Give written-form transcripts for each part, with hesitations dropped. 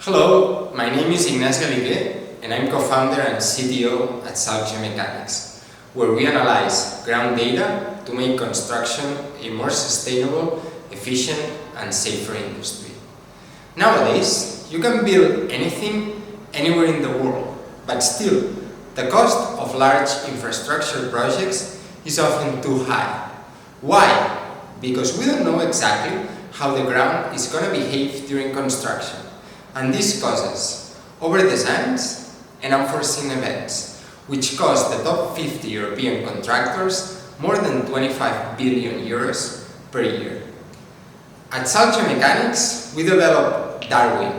Hello, my name is and I'm co-founder and CTO at Saalg Geomechanics, where we analyze ground data to make construction a more sustainable, efficient and safer industry. Nowadays, you can build anything anywhere in the world, but still, the cost of large infrastructure projects is often too high. Why? Because we don't know exactly how the ground is going to behave during construction. And this causes over-designs and unforeseen events, which cost the top 50 European contractors more than 25 billion euros per year. At Saalg Geomechanics, we developed Darwin,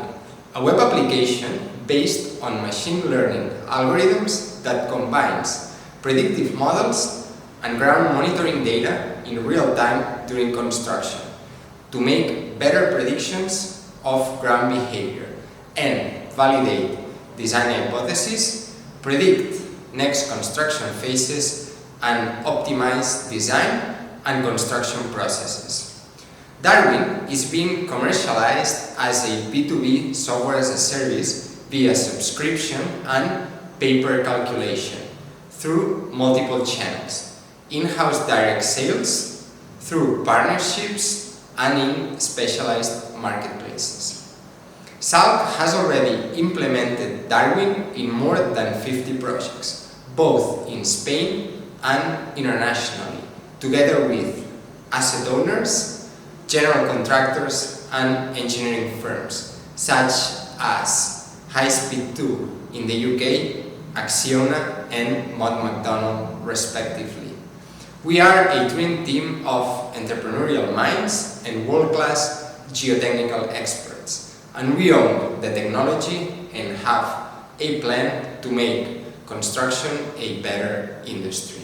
a web application based on machine learning algorithms that combines predictive models and ground monitoring data in real time during construction to make better predictions of ground behavior and validate design hypotheses, predict next construction phases, and optimize design and construction processes. Darwin is being commercialized as a B2B software as a service via subscription and pay-per calculation through multiple channels, in-house direct sales, through partnerships, and in specialized marketplaces. Saalg has already implemented Darwin in more than 50 projects, both in Spain and internationally, together with asset owners, general contractors and engineering firms, such as High Speed 2 in the UK, Acciona and Mott MacDonald respectively. We are a dream team of entrepreneurial minds and world-class geotechnical experts, and we own the technology and have a plan to make construction a better industry.